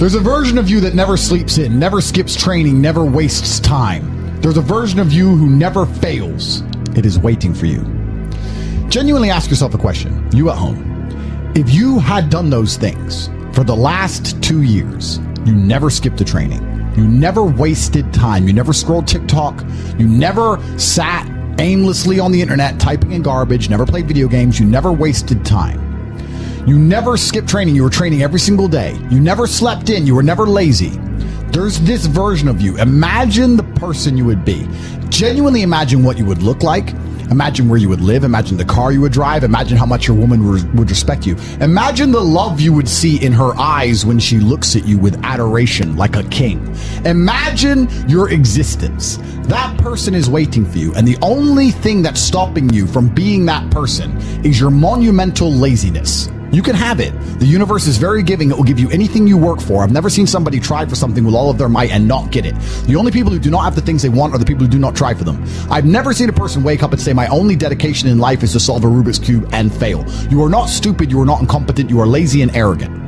There's a version of you that never sleeps in, never skips training, never wastes time. There's a version of you who never fails. It is waiting for you. Genuinely ask yourself a question, you at home. If you had done those things for the last 2 years, you never skipped a training, you never wasted time, you never scrolled TikTok, you never sat aimlessly on the internet typing in garbage, never played video games, you never wasted time. You never skipped training, you were training every single day. You never slept in, you were never lazy. There's this version of you. Imagine the person you would be. Genuinely imagine what you would look like. Imagine where you would live. Imagine the car you would drive. Imagine how much your woman would respect you. Imagine the love you would see in her eyes when she looks at you with adoration like a king. Imagine your existence. That person is waiting for you, and the only thing that's stopping you from being that person is your monumental laziness. You can have it. The universe is very giving. It will give you anything you work for. I've never seen somebody try for something with all of their might and not get it. The only people who do not have the things they want are the people who do not try for them. I've never seen a person wake up and say, my only dedication in life is to solve a Rubik's Cube and fail. You are not stupid. You are not incompetent. You are lazy and arrogant.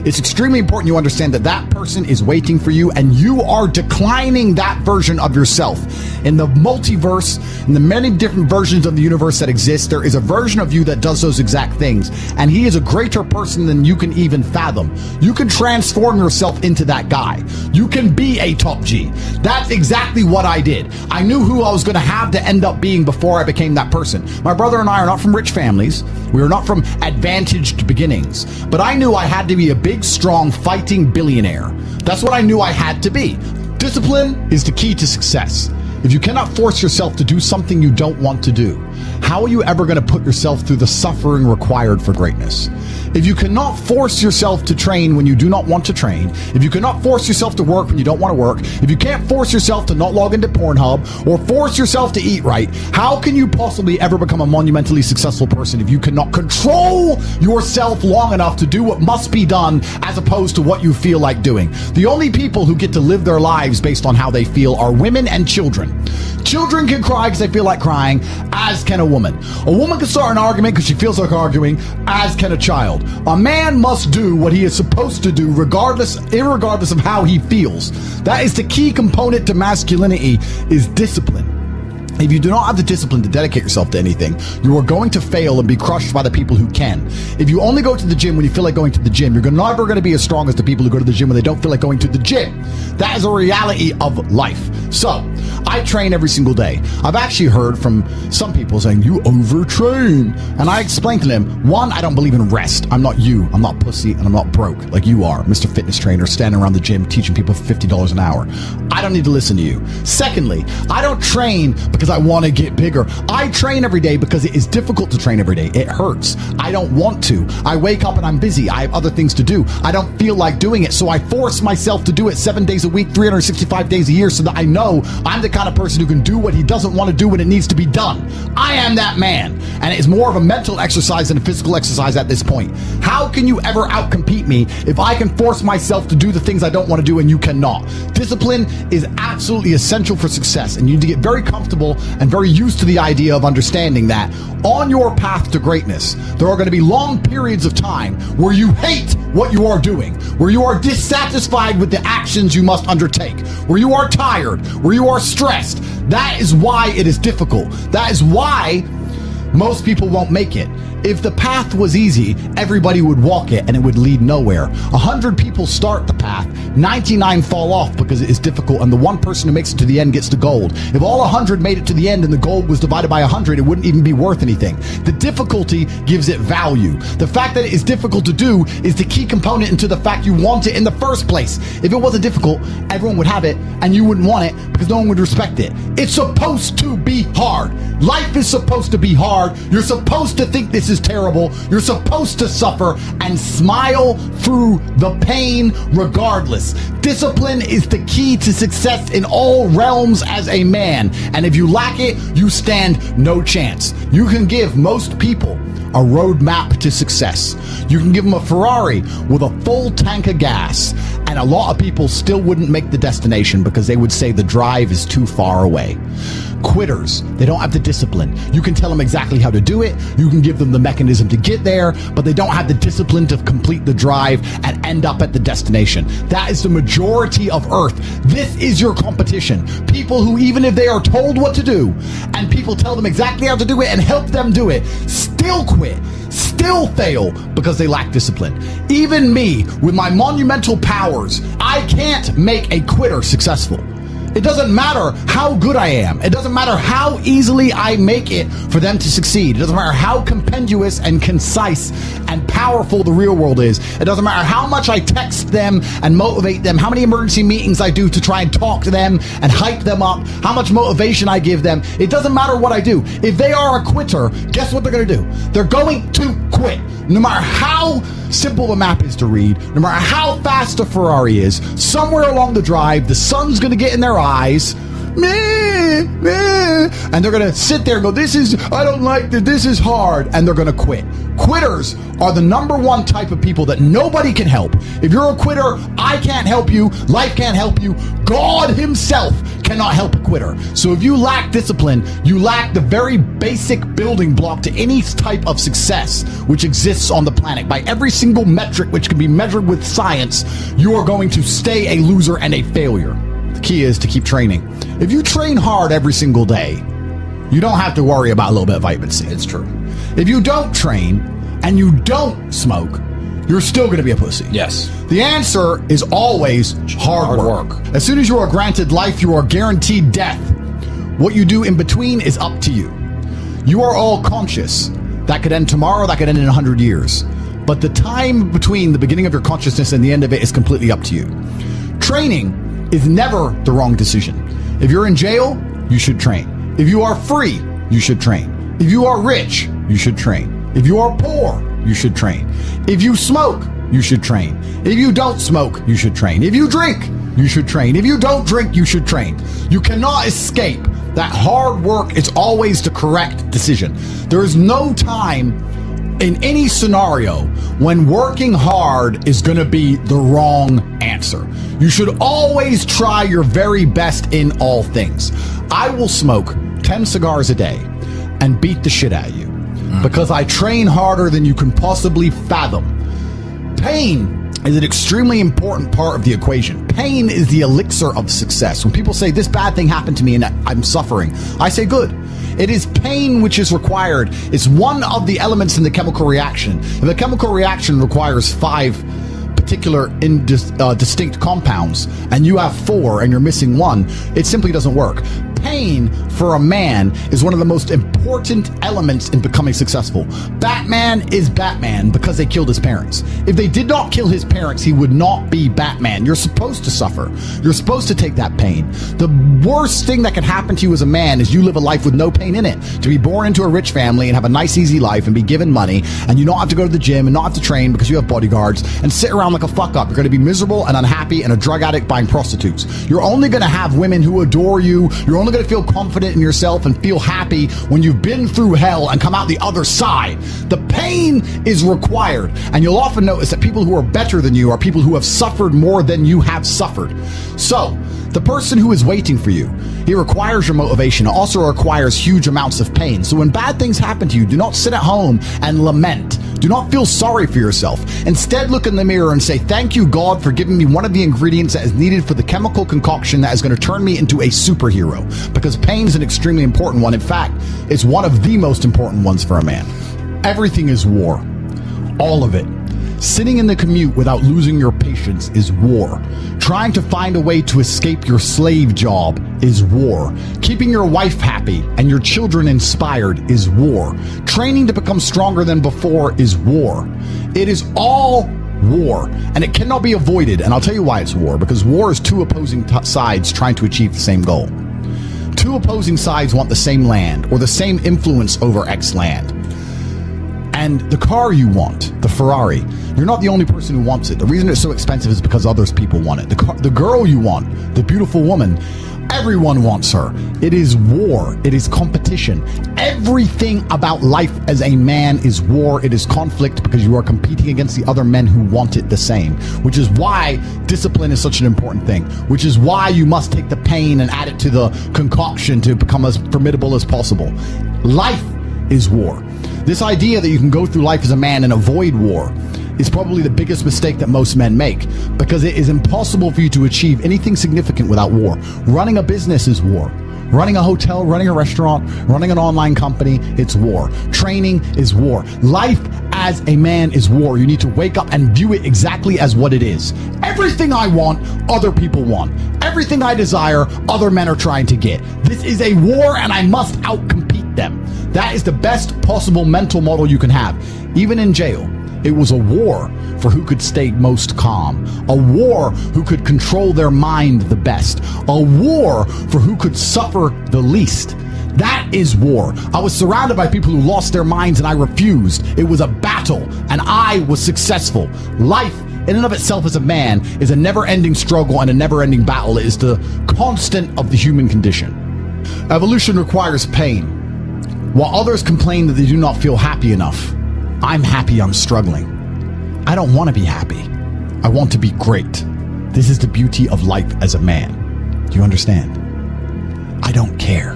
It's extremely important you understand that that person is waiting for you, and you are declining that version of yourself. In the multiverse, in the many different versions of the universe that exist, there is a version of you that does those exact things, and he is a greater person than you can even fathom. You can transform yourself into that guy. You can be a top G. That's exactly what I did. I knew who I was going to have to end up being before I became that person. My brother and I are not from rich families. We are not from advantaged beginnings, but I knew I had to be a big, strong, fighting billionaire. That's what I knew I had to be. Discipline is the key to success. If you cannot force yourself to do something you don't want to do, how are you ever going to put yourself through the suffering required for greatness? If you cannot force yourself to train when you do not want to train, if you cannot force yourself to work when you don't want to work, if you can't force yourself to not log into Pornhub or force yourself to eat right, how can you possibly ever become a monumentally successful person if you cannot control yourself long enough to do what must be done as opposed to what you feel like doing? The only people who get to live their lives based on how they feel are women and children. Children can cry because they feel like crying, as can a woman. A woman can start an argument because she feels like arguing, as can a child. A man must do what he is supposed to do irregardless of how he feels. That is the key component to masculinity, is discipline. If you do not have the discipline to dedicate yourself to anything, you are going to fail and be crushed by the people who can. If you only go to the gym when you feel like going to the gym, you're never going to be as strong as the people who go to the gym when they don't feel like going to the gym. That is a reality of life. So, I train every single day. I've actually heard from some people saying, you overtrain. And I explained to them, one, I don't believe in rest. I'm not you. I'm not pussy, and I'm not broke like you are, Mr. Fitness Trainer, standing around the gym teaching people for $50 an hour. I don't need to listen to you. Secondly, I don't train because I want to get bigger. I train every day because it is difficult to train every day. It hurts. I don't want to. I wake up and I'm busy. I have other things to do. I don't feel like doing it, so I force myself to do it 7 days a week, 365 days a year, so that I know I'm the kind of person who can do what he doesn't want to do when it needs to be done. I am that man, and it's more of a mental exercise than a physical exercise at this point. How can you ever outcompete me if I can force myself to do the things I don't want to do and you cannot? Discipline is absolutely essential for success, and you need to get very comfortable and very used to the idea of understanding that on your path to greatness, there are going to be long periods of time where you hate what you are doing, where you are dissatisfied with the actions you must undertake, where you are tired, where you are stressed. That is why it is difficult. That is why most people won't make it. If the path was easy, everybody would walk it and it would lead nowhere. 100 people start the path, 99 fall off because it is difficult, and the one person who makes it to the end gets the gold. If all 100 made it to the end and the gold was divided by 100, it wouldn't even be worth anything. The difficulty gives it value. The fact that it is difficult to do is the key component into the fact you want it in the first place. If it wasn't difficult, everyone would have it and you wouldn't want it because no one would respect it. It's supposed to be hard. Life is supposed to be hard. You're supposed to think this is terrible. You're supposed to suffer and smile through the pain regardless. Discipline is the key to success in all realms as a man. And if you lack it, you stand no chance. You can give most people a roadmap to success. You can give them a Ferrari with a full tank of gas, and a lot of people still wouldn't make the destination because they would say the drive is too far away. Quitters. They don't have the discipline. You can tell them exactly how to do it. You can give them the mechanism to get there, but they don't have the discipline to complete the drive and end up at the destination. That is the majority of Earth. This is your competition. People who, even if they are told what to do and people tell them exactly how to do it and help them do it, still quit, still fail because they lack discipline. Even me, with my monumental powers, I can't make a quitter successful. It doesn't matter how good I am. It doesn't matter how easily I make it for them to succeed. It doesn't matter how compendious and concise and powerful the real world is. It doesn't matter how much I text them and motivate them, how many emergency meetings I do to try and talk to them and hype them up, how much motivation I give them. It doesn't matter what I do. If they are a quitter, guess what they're going to do? They're going to quit. No matter how simple the map is to read, no matter how fast the Ferrari is, somewhere along the drive, the sun's going to get in their eyes, and they're going to sit there and go, I don't like this, this is hard, and they're going to quit. Quitters are the number one type of people that nobody can help. If you're a quitter, I can't help you, life can't help you, God himself cannot help a quitter. So if you lack discipline, you lack the very basic building block to any type of success which exists on the planet. By every single metric which can be measured with science, you are going to stay a loser and a failure. The key is to keep training. If you train hard every single day, you don't have to worry about a little bit of vitamin C. It's true. If you don't train and you don't smoke, you're still going to be a pussy. Yes. The answer is always hard work. As soon as you are granted life, you are guaranteed death. What you do in between is up to you. You are all conscious. That could end tomorrow, that could end in 100 years. But the time between the beginning of your consciousness and the end of it is completely up to you. Training is never the wrong decision. If you're in jail, you should train. If you are free, you should train. If you are rich, you should train. If you are poor, you should train. If you smoke, you should train. If you don't smoke, you should train. If you drink, you should train. If you don't drink, you should train. You cannot escape that hard work is always the correct decision. There is no time in any scenario when working hard is going to be the wrong answer. You should always try your very best in all things. I will smoke 10 cigars a day and beat the shit out of you because I train harder than you can possibly fathom. Pain is an extremely important part of the equation. Pain is the elixir of success. When people say this bad thing happened to me and I'm suffering, I say good. It is pain which is required. It's one of the elements in the chemical reaction. If a chemical reaction requires 5 particular distinct compounds and you have 4 and you're missing 1, it simply doesn't work. Pain for a man is one of the most important elements in becoming successful. Batman is Batman because they killed his parents. If they did not kill his parents, he would not be Batman. You're supposed to suffer. You're supposed to take that pain. The worst thing that can happen to you as a man is you live a life with no pain in it. To be born into a rich family and have a nice easy life and be given money and you don't have to go to the gym and not have to train because you have bodyguards and sit around like a fuck up. You're going to be miserable and unhappy and a drug addict buying prostitutes. You're only going to have women who adore you. You're only going to feel confident in yourself and feel happy when you've been through hell and come out the other side. The pain is required, and you'll often notice that people who are better than you are people who have suffered more than you have suffered. So the person who is waiting for you, he requires your motivation. It also requires huge amounts of pain. So when bad things happen to you, do not sit at home and lament. Do not feel sorry for yourself. Instead, look in the mirror and say, thank you, God, for giving me one of the ingredients that is needed for the chemical concoction that is going to turn me into a superhero. Because pain is an extremely important one. In fact, it's one of the most important ones for a man. Everything is war. All of it. Sitting in the commute without losing your patience is war. Trying to find a way to escape your slave job is war. Keeping your wife happy and your children inspired is war. Training to become stronger than before is war. It is all war, and it cannot be avoided. And I'll tell you why it's war. Because war is 2 opposing sides trying to achieve the same goal. 2 opposing sides want the same land or the same influence over X land. And the car you want, the Ferrari, you're not the only person who wants it. The reason it's so expensive is because others people want it. The girl you want, the beautiful woman, Everyone wants her. It is war. It is competition. Everything about life as a man is war. It is conflict because you are competing against the other men who want it the same, which is why discipline is such an important thing, which is why you must take the pain and add it to the concoction to become as formidable as possible. Life is war. This idea that you can go through life as a man and avoid war is probably the biggest mistake that most men make, because it is impossible for you to achieve anything significant without war. Running a business is war. Running a hotel, running a restaurant, running an online company, it's war. Training is war. Life as a man is war. You need to wake up and view it exactly as what it is. Everything I want, other people want. Everything I desire, other men are trying to get. This is a war and I must outcompete them. That is the best possible mental model you can have. Even in jail, it was a war for who could stay most calm, a war who could control their mind the best, a war for who could suffer the least. That is war. I was surrounded by people who lost their minds and I refused. It was a battle and I was successful. Life in and of itself as a man is a never-ending struggle and a never-ending battle. It is the constant of the human condition. Evolution requires pain. While others complain that they do not feel happy enough, I'm happy I'm struggling. I don't want to be happy. I want to be great. This is the beauty of life as a man. Do you understand? I don't care.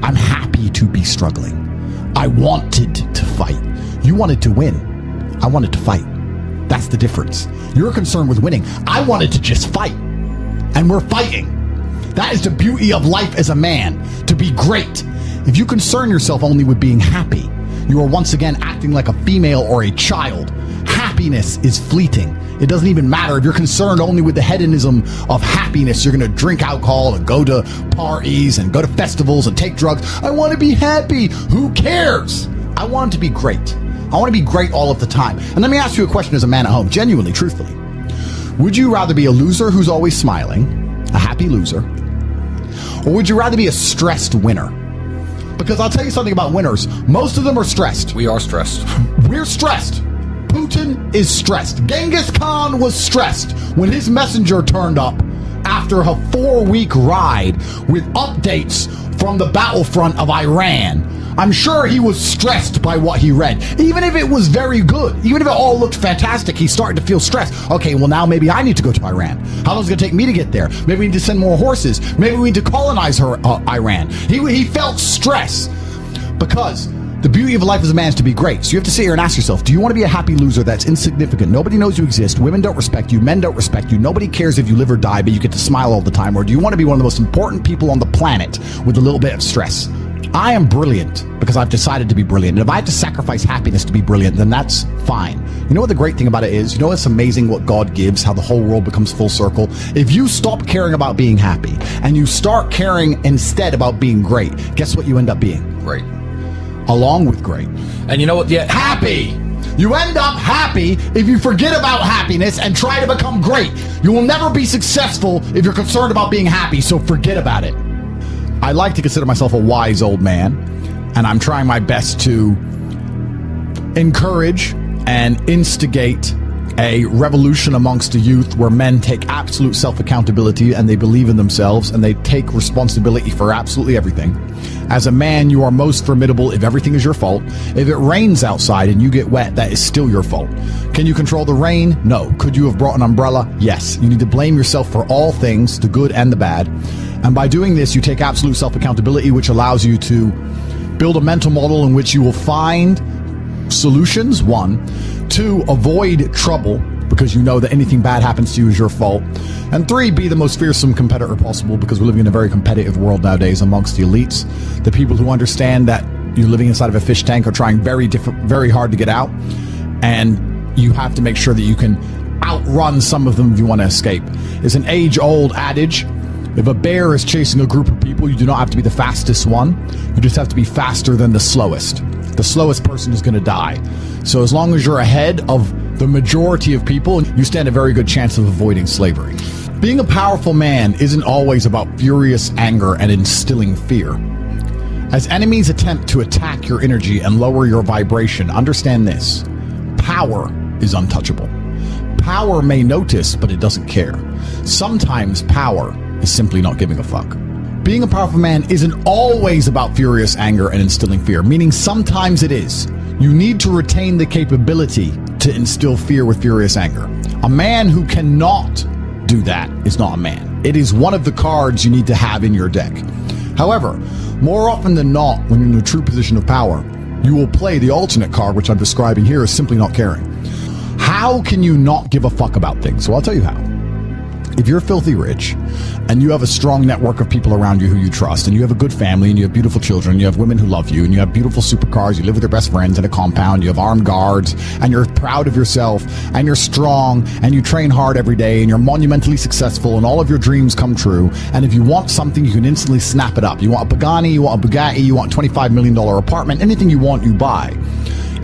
I'm happy to be struggling. I wanted to fight. You wanted to win. I wanted to fight. That's the difference. You're concerned with winning. I wanted to just fight. And we're fighting. That is the beauty of life as a man, to be great. If you concern yourself only with being happy, you are once again acting like a female or a child. Happiness is fleeting. It doesn't even matter if you're concerned only with the hedonism of happiness. You're going to drink alcohol and go to parties and go to festivals and take drugs. I want to be happy. Who cares? I want to be great. I want to be great all of the time. And let me ask you a question as a man at home, genuinely, truthfully. Would you rather be a loser who's always smiling, a happy loser, or would you rather be a stressed winner? Because I'll tell you something about winners. Most of them are stressed. We are stressed. We're stressed. Putin is stressed. Genghis Khan was stressed when his messenger turned up after a 4-week ride with updates from the battlefront of Iran. I'm sure he was stressed by what he read. Even if it was very good, even if it all looked fantastic, he started to feel stressed. Okay, well now maybe I need to go to Iran. How long is it going to take me to get there? Maybe we need to send more horses. Maybe we need to colonize Iran. He felt stress because the beauty of life as a man is to be great. So you have to sit here and ask yourself, do you want to be a happy loser that's insignificant? Nobody knows you exist. Women don't respect you. Men don't respect you. Nobody cares if you live or die, but you get to smile all the time. Or do you want to be one of the most important people on the planet with a little bit of stress? I am brilliant because I've decided to be brilliant. And if I have to sacrifice happiness to be brilliant, then that's fine. You know what the great thing about it is? You know what's amazing what God gives, how the whole world becomes full circle? If you stop caring about being happy and you start caring instead about being great, guess what you end up being? Great. Along with great. And you know what? Yeah, happy. You end up happy if you forget about happiness and try to become great. You will never be successful if you're concerned about being happy, so forget about it. I like to consider myself a wise old man, and I'm trying my best to encourage and instigate a revolution amongst the youth where men take absolute self-accountability and they believe in themselves and they take responsibility for absolutely everything. As a man, you are most formidable if everything is your fault. If it rains outside and you get wet, that is still your fault. Can you control the rain? No. Could you have brought an umbrella? Yes. You need to blame yourself for all things, the good and the bad. And by doing this, you take absolute self-accountability, which allows you to build a mental model in which you will find solutions, 1. 2, avoid trouble, because you know that anything bad happens to you is your fault. And 3, be the most fearsome competitor possible, because we're living in a very competitive world nowadays amongst the elites. The people who understand that you're living inside of a fish tank are trying very hard to get out. And you have to make sure that you can outrun some of them if you want to escape. It's an age-old adage. If a bear is chasing a group of people, you do not have to be the fastest one. You just have to be faster than the slowest. The slowest person is going to die. So as long as you're ahead of the majority of people, you stand a very good chance of avoiding slavery. Being a powerful man isn't always about furious anger and instilling fear. As enemies attempt to attack your energy and lower your vibration, understand this: power is untouchable. Power may notice, but it doesn't care. Sometimes power is simply not giving a fuck. Being a powerful man isn't always about furious anger and instilling fear, meaning sometimes it is. You need to retain the capability to instill fear with furious anger. A man who cannot do that is not a man. It is one of the cards you need to have in your deck. However, more often than not, when you're in a true position of power, you will play the alternate card, which I'm describing here, is simply not caring. How can you not give a fuck about things? So I'll tell you how. If you're filthy rich and you have a strong network of people around you who you trust, and you have a good family, and you have beautiful children, you have women who love you, and you have beautiful supercars, you live with your best friends in a compound, you have armed guards, and you're proud of yourself, and you're strong, and you train hard every day, and you're monumentally successful, and all of your dreams come true, and if you want something, you can instantly snap it up. You want a Pagani, you want a Bugatti, you want a $25 million apartment, anything you want, you buy.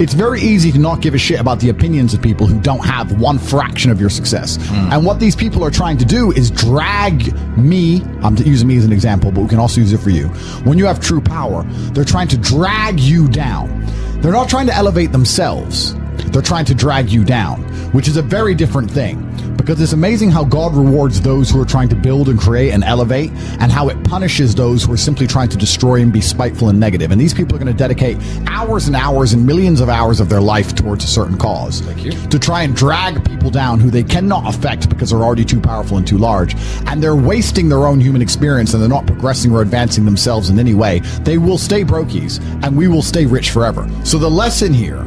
It's very easy to not give a shit about the opinions of people who don't have one fraction of your success. And what these people are trying to do is drag me, I'm using me as an example, but we can also use it for you. When you have true power, they're trying to drag you down. They're not trying to elevate themselves. They're trying to drag you down, which is a very different thing. Because it's amazing how God rewards those who are trying to build and create and elevate, and how it punishes those who are simply trying to destroy and be spiteful and negative. And these people are going to dedicate hours and hours and millions of hours of their life towards a certain cause. Thank you. To try and drag people down who they cannot affect because they're already too powerful and too large. And they're wasting their own human experience, and they're not progressing or advancing themselves in any way. They will stay brokies, and we will stay rich forever. So the lesson here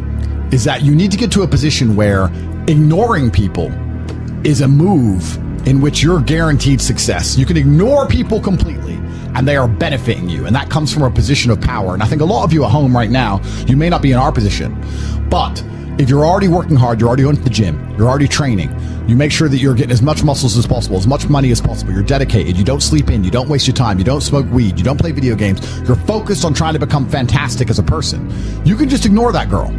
is that you need to get to a position where ignoring people is a move in which you're guaranteed success. You can ignore people completely and they are benefiting you. And that comes from a position of power. And I think a lot of you at home right now, you may not be in our position, but if you're already working hard, you're already going to the gym, you're already training, you make sure that you're getting as much muscles as possible, as much money as possible, you're dedicated, you don't sleep in, you don't waste your time, you don't smoke weed, you don't play video games, you're focused on trying to become fantastic as a person. You can just ignore that girl.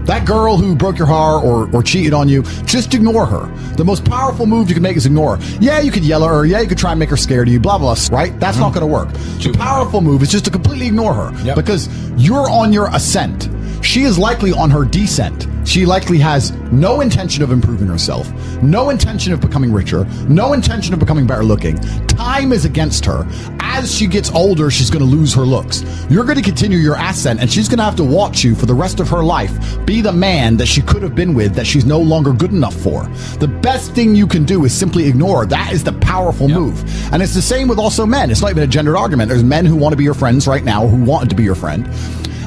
That girl who broke your heart or cheated on you, just ignore her. The most powerful move you can make is ignore her. Yeah, you could yell at her. Yeah, you could try and make her scared of you, blah, blah, right? That's not going to work. The powerful move is just to completely ignore her because you're on your ascent. She is likely on her descent. She likely has no intention of improving herself, no intention of becoming richer, no intention of becoming better looking. Time is against her. As she gets older, she's going to lose her looks. You're going to continue your ascent, and she's going to have to watch you for the rest of her life be the man that she could have been with that she's no longer good enough for. The best thing you can do is simply ignore her. That is the powerful move. And it's the same with also men. It's not even a gendered argument. There's men who want to be your friends right now, who wanted to be your friend,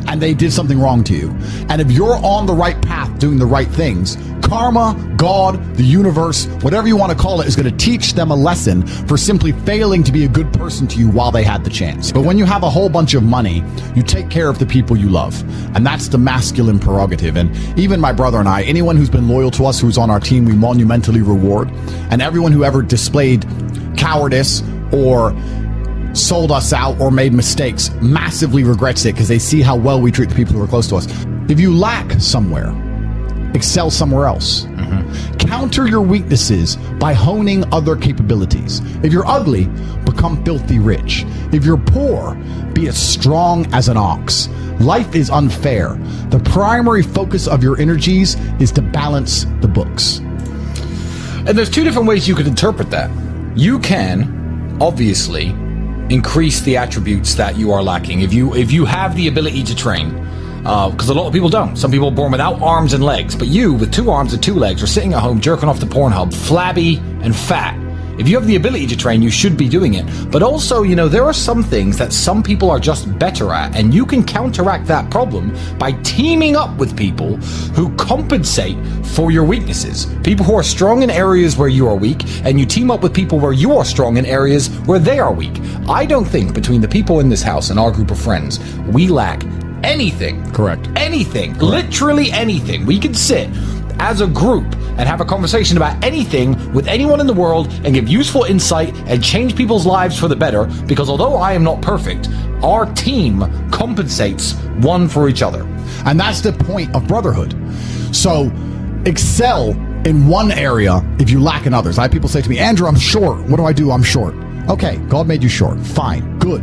and they did something wrong to you. And if you're on the right path doing the right things, karma, God, the universe, whatever you want to call it, is going to teach them a lesson for simply failing to be a good person to you while they had the chance. But when you have a whole bunch of money, you take care of the people you love. And that's the masculine prerogative. And even my brother and I, anyone who's been loyal to us, who's on our team, we monumentally reward. And everyone who ever displayed cowardice or sold us out or made mistakes massively regrets it because they see how well we treat the people who are close to us. If you lack somewhere, excel somewhere else. Counter your weaknesses by honing other capabilities. If you're ugly, become filthy rich. If you're poor, be as strong as an ox. Life is unfair. The primary focus of your energies is to balance the books. And there's two different ways you could interpret that. You can, obviously, increase the attributes that you are lacking. If you have the ability to train, because a lot of people don't. Some people are born without arms and legs, but you, with 2 arms and 2 legs, are sitting at home jerking off the Pornhub, flabby and fat. If you have the ability to train, you should be doing it. But also, there are some things that some people are just better at, and you can counteract that problem by teaming up with people who compensate for your weaknesses. People who are strong in areas where you are weak, and you team up with people where you are strong in areas where they are weak. I don't think between the people in this house and our group of friends, we lack anything. Correct. Anything. Correct. Literally anything. We can sit as a group and have a conversation about anything with anyone in the world and give useful insight and change people's lives for the better, because although I am not perfect, our team compensates one for each other. And that's the point of brotherhood. So excel in one area if you lack in others. I have people say to me, Andrew, I'm short. What do I do? I'm short. Okay, God made you short. Fine. Good.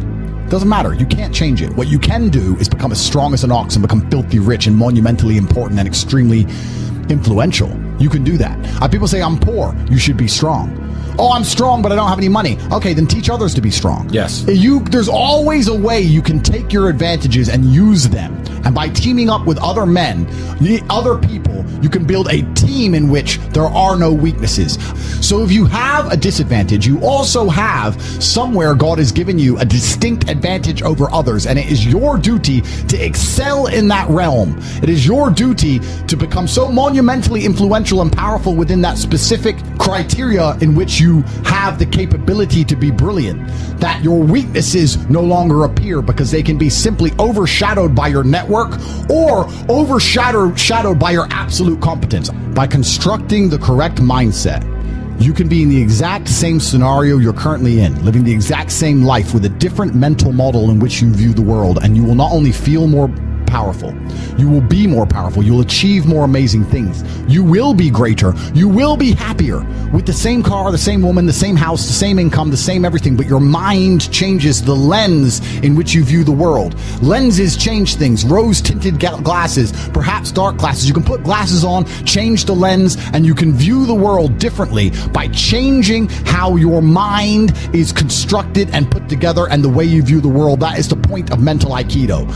Doesn't matter. You can't change it. What you can do is become as strong as an ox and become filthy rich and monumentally important and extremely influential. You can do that. People say, I'm poor. You should be strong. Oh, I'm strong, but I don't have any money. Okay, then teach others to be strong. Yes. There's always a way you can take your advantages and use them. And by teaming up with other men, other people, you can build a team in which there are no weaknesses. So if you have a disadvantage, you also have somewhere God has given you a distinct advantage over others. And it is your duty to excel in that realm. It is your duty to become so monumentally influential and powerful within that specific criteria in which you have the capability to be brilliant, that your weaknesses no longer appear because they can be simply overshadowed by your network or overshadowed by your absolute competence. By constructing the correct mindset, you can be in the exact same scenario you're currently in, living the exact same life with a different mental model in which you view the world, and you will not only feel more powerful, you will be more powerful, you'll achieve more amazing things, you will be greater, you will be happier with the same car, the same woman, the same house, the same income, the same everything, but your mind changes the lens in which you view the world. Lenses change things. Rose-tinted glasses, perhaps dark glasses. You can put glasses on, change the lens, and you can view the world differently by changing how your mind is constructed and put together and the way you view the world. That is the point of mental Aikido.